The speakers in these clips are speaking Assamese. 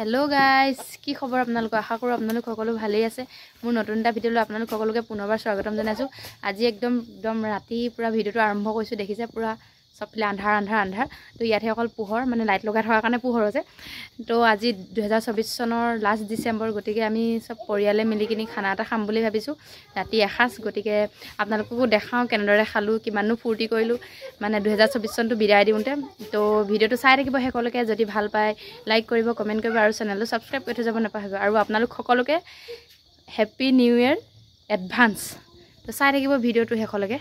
हेलो गाइस কি খবৰ আপোনালোক আশা কৰো আপোনালোক সকলো ভালেই আছে মোৰ নতুন এটা ভিডিঅ লৈ আপোনালোক সকলোকে পুনৰবাৰ স্বাগতম জনাইছো আজি একদম ৰাতি পুৰা ভিডিঅটো আৰম্ভ কৰিছো দেখিছে পুৰা সবফালে আন্ধাৰ তো ইয়াতে অকল পোহৰ মানে লাইট লগাই থকাৰ কাৰণে পোহৰ আছে তো আজি 2024 চনৰ লাষ্ট ডিসেম্বৰ গতিকে আমি সব পৰিয়ালে মিলি কিনি খানা এটা খাম বুলি ভাবিছো ৰাতি এসাঁজ গতিকে আপোনালোককো দেখাও কেনেদৰে খালো কিমাননো ফূৰ্তি কৰিলো মানে 2024 চনটো বিদায় দিওঁতে তো ভিডিঅটো চাই থাকিব হেকলকে যদি ভাল পায় লাইক কৰিব কমেন্ট কৰিব আৰু চেনেলটো সাবস্ক্ৰাইব কৰি যাব নাপাহৰিব আৰু আপোনালোক সকলোকে হ্যাপি নিউ ইয়াৰ এডভান্স তো চাই থাকিব ভিডিঅটো হেকলকে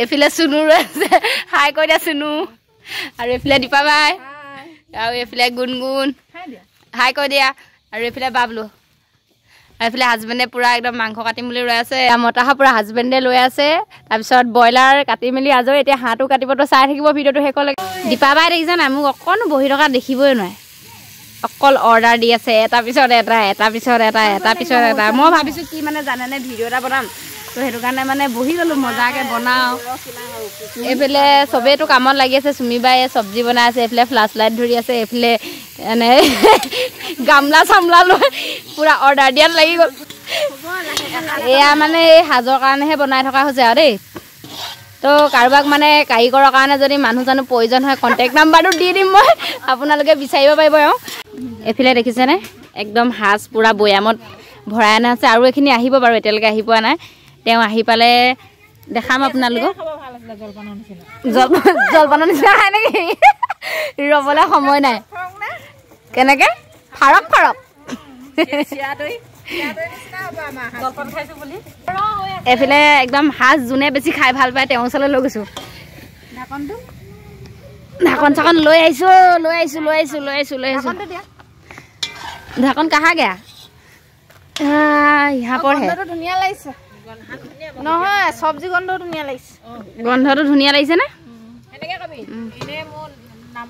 এফিলে সুনু আছে হাই কৈ দিয়া সুনু আৰু এফিলে দীপা বাই আৰু এফিলে গুনগুন হাই কৈ দিয়া আৰু এফিলে বাবলু এফিলে হাজবেণ্ডে পুৰা একদম মাংস কাটি মিলি ৰৈ আছে মটাহা পুৰা হাজবেণ্ডে লৈ আছে তাৰপিছত বয়লাৰ কাটি মিলি আজৰি এতিয়া হাঁহটো কাটিবতো চাই থাকিব ভিডিঅটো হেকলকে দীপা বাই দেখিছে না মোক অকণ বহি থকা দেখিবই নোৱাৰে অকল অৰ্ডাৰ দি আছে এটা পিছত এটা মই ভাবিছো কি মানে জানেনে ভিডিঅ' এটা বনাম তো হেতু কাৰণে মানে বহি ললো মজাকে বনাও এফালে সবেটো কামত লাগি আছে সুমিবাই সবজি বনাই আছে এফালে ফ্লাশ লাইট ধৰি আছে এফালে এনে গামলা সামলা লৈ পুৰা অৰ্ডাৰ দিয়াত লাগি গল এয়া মানে এই হাজৰ কাৰণেহে বনাই থকা হৈছে আৰু দেই তো কাৰোবাক মানে কাৰিকৰৰ কাৰণে যদি মানুহ জানো প্ৰয়োজন হয় কন্টেক্ট নাম্বাৰটো দি দিম মই আপোনালোকে বিচাৰিব পাৰিব এফালে দেখিছেনে একদম হাজ পুৰা বয়ামত ভৰাই আনা আছে আৰু এখিনি আহিব বাৰু এতিয়ালৈকে আহি পোৱা নাই তেওঁ আহি পালে দেখাম আপোনালোকক জলপানৰ নিচিনা খাই নেকি ৰবলৈ সময় নাই কেনেকে ফাৰক এফালে একদম হাজ যোনে বেছি খাই ভাল পায় তেওঁৰ ওচৰলৈ লৈ গৈছো ঢাকন চাকন লৈ আহিছো ঢাকন কাহা গয়া यहाँ पर है ধুনিয়া লাগিছে নহয় সবজি গন্ধটো ধুনিয়া লাগিছে গন্ধটো ধুনিয়া লাগিছে না এনেকে কবি এনে মোৰ নাম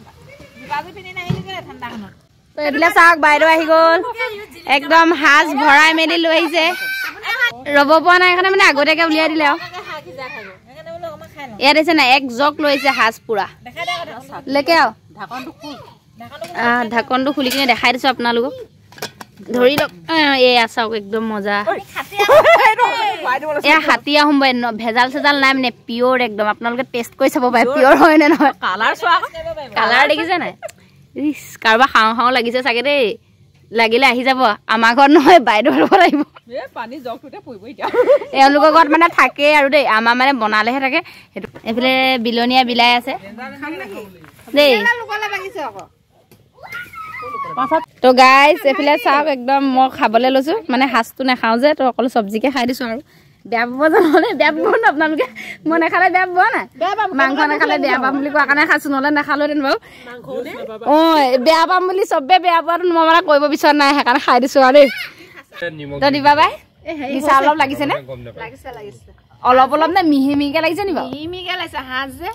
বিবাজি পিনি নাহিলি কে ঠাণ্ডাখনত তো এবিলা চাওক বাইদেউ আহি গল একদম হাজ ভৰাই মেলি লৈ আহিছে ৰব পোৱা নাই কাৰণে মানে আগতীয়াকে উলিয়াই দিলে আৰু ইয়াত আছে না এক জক লৈছে হাজ পুৰা লেকে আৰু ঢাকনটো খুলি কিনে দেখাই দিছো আপোনালোকক ধৰি লওক এয়া চাওক একদম মজা এয়া হাতী আহোম ভেজাল চেজাল নাই মানে পিয়ৰ একদম আপোনালোকে টেষ্ট কৰি চাব পাৰে পিয়ৰ হয় নে নহয় কালাৰ দেখিছে নাই কাৰোবাৰ খাওঁ লাগিছে চাগে দেই লাগিলে আহি যাব আমাৰ ঘৰত নহয় বাইদেউ ল'ব লাগিব এওঁলোকৰ ঘৰত মানে থাকে আৰু দেই আমাৰ মানে বনালেহে থাকে সেইটো এইফালে বিলনীয়া বিলাই আছে দেই তো গাইস এফালে চাওক একদম মই খাবলৈ লৈছো মানে হাঁচটো নাখাওঁ যে তো অকল চব্জিকে খাই দিছো আৰু বেয়া পাব জানলে বেয়া পাব না আপোনালোকে মই নাখালে বেয়া পাব না মাংস নাখালে বেয়া পাম বুলি কোৱা কাৰণে খাইছো নহলে নাখালো দেন বাৰু বেয়া পাম বুলি চবে বেয়া পোৱাটো মই মানে কৰিব বিচৰা নাই সেইকাৰণে খাই দিছো আৰু দেই তো দিবা বাই মিছা অলপ লাগিছে নে লাগিছে অলপ নে মিহিমিকে লাগিছে নি বাৰু মিহিমিকে লাগিছে হাঁহ যে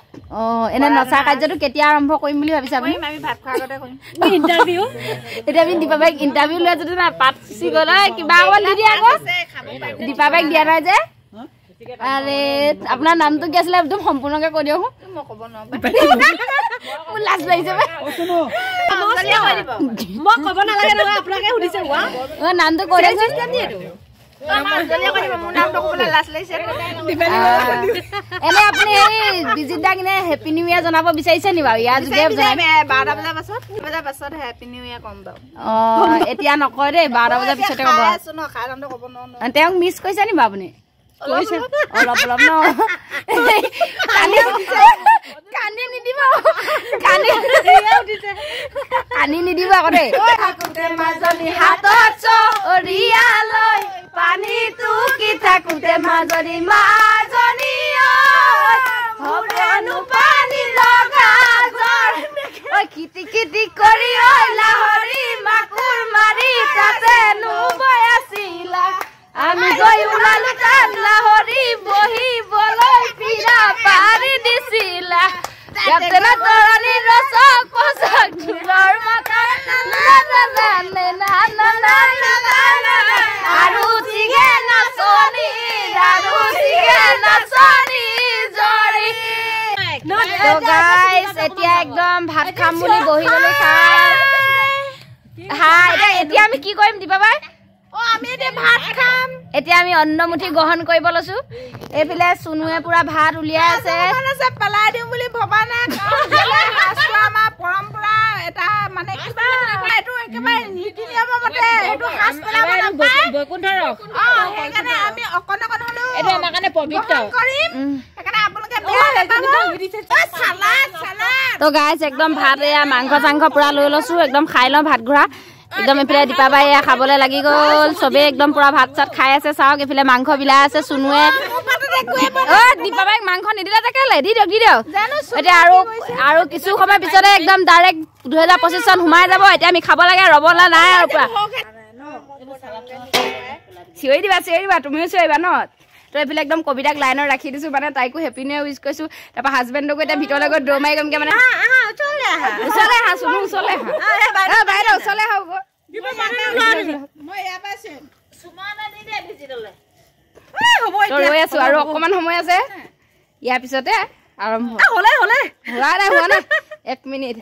এনে নচা কাৰ্যটো কেতিয়া আৰম্ভ কৰিম বুলি ভাবিছা আপুনি আমি ভাত খোৱাৰ আগতে কৰিম ইন্টাৰভিউ এতিয়া আমি দীপা বাইক ইন্টাৰভিউ লৈ যদি না পাত চি গলা কিবা অকল দি দিয়া আকৌ দীপা বাইক দিয়া নাই যে আৰে আপোনাৰ নামটো কি আছিলে একদম সম্পূৰ্ণকে কৈ দিয়ক মই ক'ব নোৱাৰো মোৰ লাজ লাগিছে মই ক'ব নালাগে নহয় আপোনাকে সুধিছে নামটো কৈ দিয়কচোন এনে আপুনি বিজিত দা কিনে হেপী নিউ ইয়াৰ জনাব বিচাৰিছে নি বাৰু ইয়াৰ যোগে 12 বজাৰ পাছত হেপী নিউ ইয়াৰ কম বাৰু এতিয়া নকয় দেই 12 বজাৰ পিছতে ক'ব তেওঁক মিছ কৰিছে নি বাৰু আপুনি অলপ ন কানি নিদিব আকৌ দেই মাজনী হাতত চৰিয়ালৈ পানীটো কি থাকোতে মাজনী হ'বনো পানী লগা জ্বৰ কিটি কৰি লাহৰি মাকুৰ মাৰি তাতে নুবৈ আছিলা আমি গৈ ওলালো তাত লাহৰি বহিবলৈ পিৰা পাৰি দিছিলা কেপ্টেইন তৰণী ৰচক পচক ঢোলৰ মাতা আৰু চিগে নাচনি জৰি তো গাইস এতিয়া একদম ভাত খাম বুলি বহি গলো এতিয়া আমি কি কৰিম দিবা বাই আমি এতিয়া ভাত খাম এতিয়া আমি অন্নমুঠি গ্ৰহণ কৰিব লৈছো এইফালে সুনুৱে পুৰা ভাত উলিয়াই আছে পেলাই দিম বুলি ভবা নাই আমাৰ পৰম্পৰা এটা মানে কিবা এইটো একেবাৰে নীতি নিয়মৰ মতে এইটো সাজ পেলাব নাপায় বৈকুণ্ঠৰ সেইকাৰণে আমি অকণ অকণ হ'লেও এইটো আমাৰ কাৰণে পবিত্ৰ কৰিম সেইকাৰণে আপোনালোকে তো গাইজ একদম ভাত এয়া মাংস চাংস পুৰা লৈ লৈছো একদম খাই লওঁ ভাত ঘূৰা একদম এইফালে দীপাবাই এয়া খাবলৈ লাগি গ'ল চবেই একদম পুৰা ভাত চাত খাই আছে চাওক এইফালে মাংস বিলাই আছে সুনুৱে দীপাবাইক মাংস নিদিলে তাকেলে দি দিয়ক এতিয়া আৰু কিছু সময় পিছতে একদম ডাইৰেক্ট 2025 চন সোমাই যাব এতিয়া আমি খাব লাগে ৰবলা নাই আৰু পুৰা চিঞৰি দিবা তুমিও চিঞৰিবা ন তো এইফালে একদম কবিতাক লাইনত ৰাখি দিছো মানে তাইকো হেপী নিউ ইউজ কৰিছো তাৰপৰা হাজবেণ্ডকো এতিয়া ভিতৰলৈ গৈ দৌৰ মাৰি গমকে মানে ওচৰলৈ আহা সুনু ওচৰলৈ আহা বাইদেউ ওচৰলৈ আহা ৰৈ আছো আৰু অকমান সময় আছে ইয়াৰ পিছতে আৰম্ভ হোৱা নাই 1 মিনিট